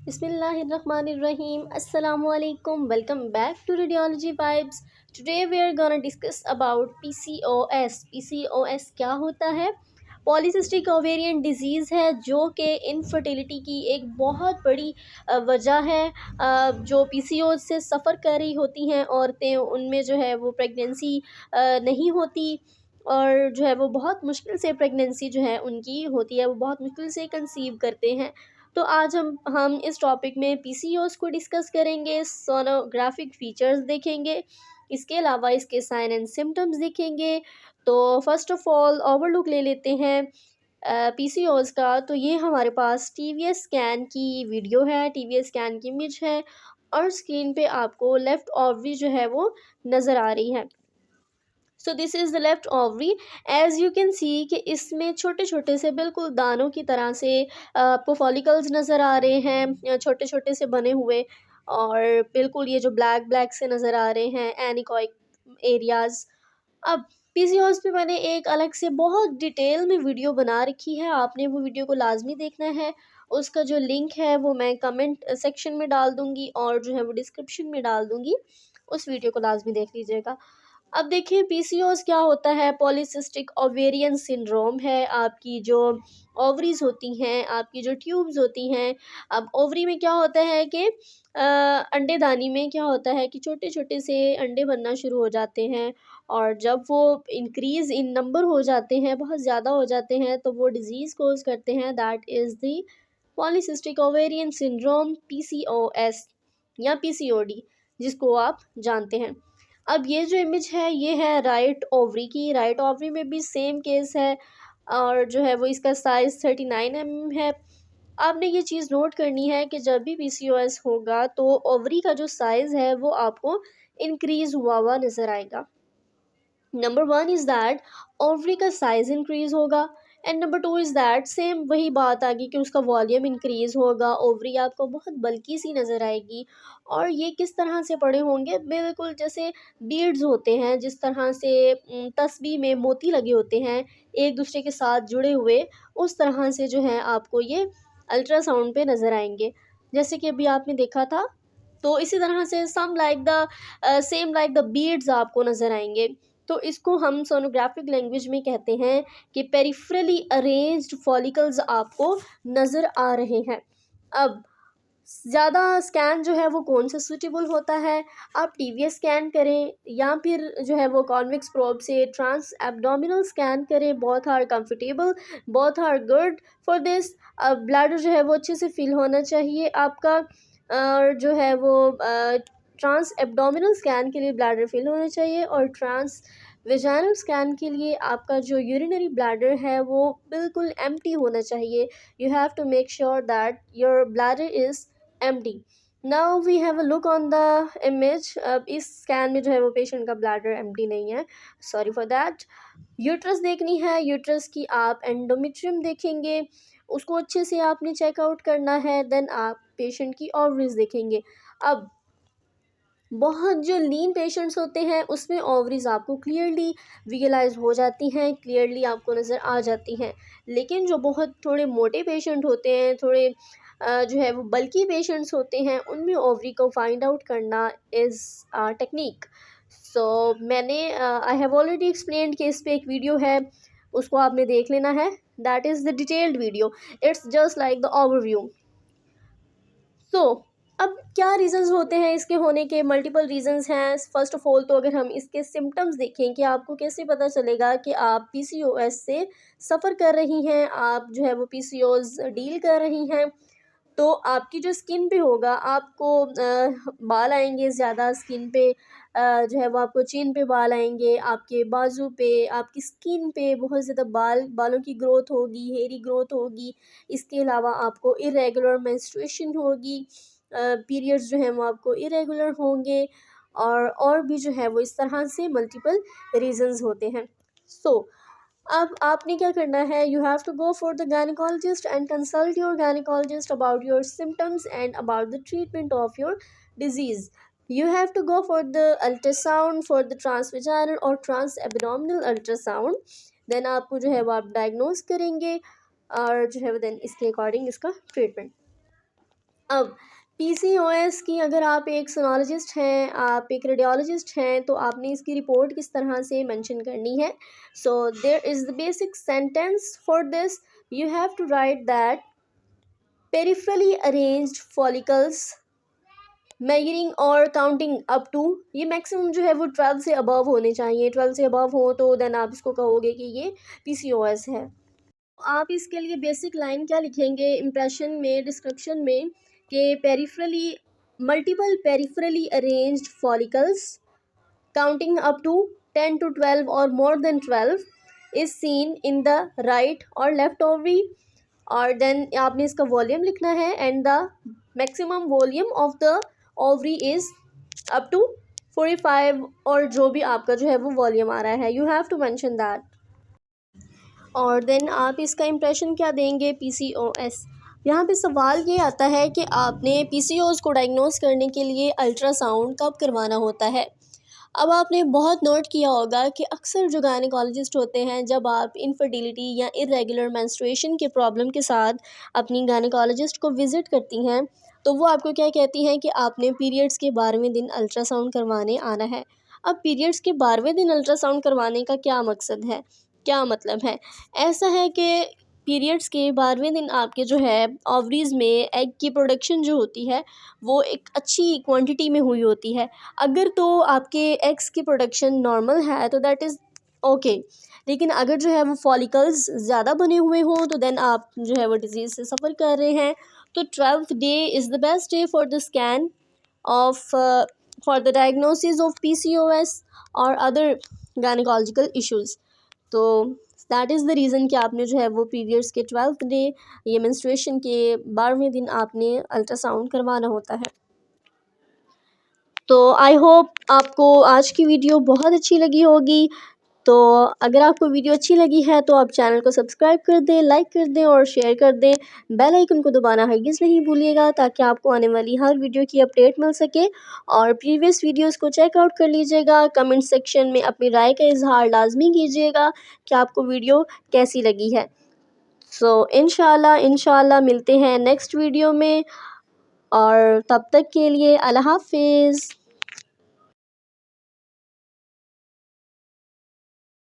Bismillahirrahmanirrahim. Assalamu alaikum. Welcome back to Radiology Vibes. Today we are gonna discuss about PCOS. PCOS क्या होता है? Polycystic ovarian disease है जो कि infertility की एक बहुत बड़ी वजह है। जो पीसीओएस से सफ़र कर रही होती हैं औरतें, उनमें जो है वो प्रेगनेंसी नहीं होती, और जो है वो बहुत मुश्किल से प्रेगनेंसी जो है उनकी होती है, वो बहुत मुश्किल से कंसीव करते हैं। तो आज हम इस टॉपिक में पीसीओएस को डिस्कस करेंगे, सोनोग्राफिक फीचर्स देखेंगे, इसके अलावा इसके साइन एंड सिम्टम्स देखेंगे। तो फर्स्ट ऑफ ऑल ओवरलुक ले लेते हैं पीसीओएस का। तो ये हमारे पास टीवीएस स्कैन की वीडियो है, टीवीएस स्कैन की इमेज है, और स्क्रीन पे आपको लेफ़्ट ओवरी जो है वो नज़र आ रही है। So this is the left ovary. As you can see कि इसमें छोटे छोटे से बिल्कुल दानों की तरह से आपको फॉलिकल्स नज़र आ रहे हैं, छोटे छोटे से बने हुए, और बिल्कुल ये जो ब्लैक ब्लैक से नज़र आ रहे हैं एनिकॉइक एरियाज़। अब पीसीओएस पे मैंने एक अलग से बहुत डिटेल में वीडियो बना रखी है, आपने वो वीडियो को लाजमी देखना है। उसका जो लिंक है वो मैं कमेंट सेक्शन में डाल दूँगी, और जो है वो डिस्क्रिप्शन में डाल दूँगी, उस वीडियो को लाजमी देख लीजिएगा। अब देखिए पीसीओएस क्या होता है। पॉलीसिस्टिक ओवेरियन सिंड्रोम है। आपकी जो ओवरीज होती हैं, आपकी जो ट्यूब्स होती हैं, अब ओवरी में क्या होता है कि अंडेदानी में क्या होता है कि छोटे छोटे से अंडे बनना शुरू हो जाते हैं, और जब वो इंक्रीज़ इन नंबर हो जाते हैं, बहुत ज़्यादा हो जाते हैं, तो वो डिज़ीज़ कोज करते हैं। That is the polycystic ovarian syndrome, PCOS या पीसीओडी, जिसको आप जानते हैं। अब ये जो इमेज है ये है राइट ओवरी की। राइट ओवरी में भी सेम केस है, और जो है वो इसका साइज़ 39 है। आपने ये चीज़ नोट करनी है कि जब भी पीसीओएस होगा तो ओवरी का जो साइज़ है वो आपको इंक्रीज़ हुआ हुआ नज़र आएगा। Number one is that ovary का साइज़ इंक्रीज़ होगा, and number two is that same वही बात आ गई कि उसका वॉल्यूम इंक्रीज़ होगा। ओवरी आपको बहुत बल्की सी नज़र आएगी, और ये किस तरह से पड़े होंगे, बिल्कुल जैसे बीड्स होते हैं, जिस तरह से तस्बीह में मोती लगे होते हैं एक दूसरे के साथ जुड़े हुए, उस तरह से जो है आपको ये अल्ट्रासाउंड पे नज़र आएंगे, जैसे कि अभी आपने देखा था। तो इसी तरह से some like the same like the beads आपको नज़र आएंगे। तो इसको हम सोनोग्राफिक लैंग्वेज में कहते हैं कि पेरिफेरली अरेंज्ड फॉलिकल्स आपको नज़र आ रहे हैं। अब ज़्यादा स्कैन जो है वो कौन सा सूटेबल होता है, आप टीवीएस स्कैन करें या फिर जो है वो कॉन्वेक्स प्रोब से ट्रांस एब्डोमिनल स्कैन करें। Both are comfortable, both are good for this. अब ब्लैडर जो है वो अच्छे से फिल होना चाहिए आपका, और जो है वो ट्रांस एब्डोमिनल स्कैन के लिए ब्लैडर फिल होना चाहिए, और ट्रांस वेजाइनल स्कैन के लिए आपका जो यूरिनरी ब्लैडर है वो बिल्कुल एम्प्टी होना चाहिए। You have to make sure that your bladder is empty. Now we have a look on the image. अब इस स्कैन में जो है वो पेशेंट का ब्लैडर एम्प्टी नहीं है, सॉरी फॉर दैट। यूट्रस देखनी है, यूट्रस की आप एंडोमेट्रियम देखेंगे, उसको अच्छे से आपने चेकआउट करना है। देन आप पेशेंट की ओवरीज देखेंगे। अब बहुत जो लीन पेशेंट्स होते हैं उसमें ओवरीज आपको क्लियरली विजुअलाइज हो जाती हैं, क्लियरली आपको नज़र आ जाती हैं। लेकिन जो बहुत थोड़े मोटे पेशेंट होते हैं, थोड़े जो है वो बल्कि पेशेंट्स होते हैं, उनमें ओवरी को फाइंड आउट करना इज़ टेक्निक। सो मैंने आई हैव ऑलरेडी एक्सप्लेन्ड कि इस पर एक वीडियो है, उसको आपने देख लेना है। That is the detailed video, it's just like the overview. So अब क्या रीज़न्स होते हैं इसके होने के? मल्टीपल रीज़न्स हैं। फर्स्ट ऑफ ऑल तो अगर हम इसके सिम्टम्स देखें कि आपको कैसे पता चलेगा कि आप पीसीओएस से सफ़र कर रही हैं, आप जो है वो पीसीओएस डील कर रही हैं। तो आपकी जो स्किन पे होगा, आपको बाल आएंगे ज़्यादा स्किन पे, जो है वो आपको चिन पे बाल आएंगे, आपके बाजू पे, आपकी स्किन पे बहुत ज़्यादा बालों की ग्रोथ होगी, हेयरी ग्रोथ होगी। इसके अलावा आपको इरेगुलर मेंस्ट्रुएशन होगी, पीरियड्स जो हैं वो आपको इरेगुलर होंगे, और भी जो है वो इस तरह से मल्टीपल रीजंस होते हैं। सो अब आपने क्या करना है, you have to go for the gynaecologist and consult your gynaecologist about your symptoms and about the treatment of your disease. You have to go for the ultrasound, for the transvaginal और trans abdominal ultrasound. Then आपको जो है वो आप diagnose करेंगे, और जो है वो देन इसके अकॉर्डिंग इसका ट्रीटमेंट। अब पीसीओएस की अगर आप एक सोनोलॉजिस्ट हैं, आप एक रेडियोलॉजिस्ट हैं, तो आपने इसकी रिपोर्ट किस तरह से मेंशन करनी है। So there is the basic sentence for this. You have to write that peripherally arranged follicles measuring और काउंटिंग अप टू, ये मैक्सिमम जो है वो 12 से अबव होने चाहिए। 12 से अबव हो तो देन आप इसको कहोगे कि ये पीसीओएस है। आप इसके लिए बेसिक लाइन क्या लिखेंगे इम्प्रेशन में, डिस्क्रिप्शन में, कि peripherally multiple peripherally arranged follicles counting up to 10 to 12 और more than 12 is seen in the right और लेफ्ट ओवरी। और देन आपने इसका वॉल्यूम लिखना है, and the maximum volume of the ovary is up to 45, और जो भी आपका जो है वो वॉल्यूम आ रहा है, you have to mention that. और देन आप इसका इम्प्रेशन क्या देंगे पीसीओएस। यहाँ पे सवाल ये आता है कि आपने पीसीओएस को डायग्नोस करने के लिए अल्ट्रासाउंड कब करवाना होता है। अब आपने बहुत नोट किया होगा कि अक्सर जो गायनेकोलॉजिस्ट होते हैं, जब आप इनफर्टिलिटी या इरेगुलर मेंस्ट्रुएशन के प्रॉब्लम के साथ अपनी गायनेकोलॉजिस्ट को विज़िट करती हैं, तो वो आपको क्या कहती हैं कि आपने पीरियड्स के 12वें दिन अल्ट्रासाउंड करवाने आना है। अब पीरियड्स के 12वें दिन अल्ट्रासाउंड करवाने का क्या मकसद है, क्या मतलब है। ऐसा है कि पीरियड्स के 12वें दिन आपके जो है ओवरीज़ में एग की प्रोडक्शन जो होती है वो एक अच्छी क्वांटिटी में हुई होती है। अगर तो आपके एग्स की प्रोडक्शन नॉर्मल है तो दैट इज़ ओके, लेकिन अगर जो है वो फॉलिकल्स ज़्यादा बने हुए हों तो देन आप जो है वो डिज़ीज़ से सफ़र कर रहे हैं। तो 12th day is the best day for the scan of for the diagnosis of PCOS और अदर गायनेकोलॉजिकल इश्यूज़। तो दैट इज़ द रीज़न कि आपने जो है वो पीरियड्स के 12th डे या मेंस्ट्रुएशन के 12वें दिन आपने अल्ट्रासाउंड करवाना होता है। तो आई होप आपको आज की वीडियो बहुत अच्छी लगी होगी। तो अगर आपको वीडियो अच्छी लगी है तो आप चैनल को सब्सक्राइब कर दें, लाइक कर दें और शेयर कर दें। बेल आइकन को दबाना हरगिज़ नहीं भूलिएगा, ताकि आपको आने वाली हर वीडियो की अपडेट मिल सके। और प्रीवियस वीडियोस को चेक आउट कर लीजिएगा। कमेंट सेक्शन में अपनी राय का इजहार लाजमी कीजिएगा कि आपको वीडियो कैसी लगी है। सो इंशाल्लाह मिलते हैं नेक्स्ट वीडियो में, और तब तक के लिए अल्लाह हाफिज़।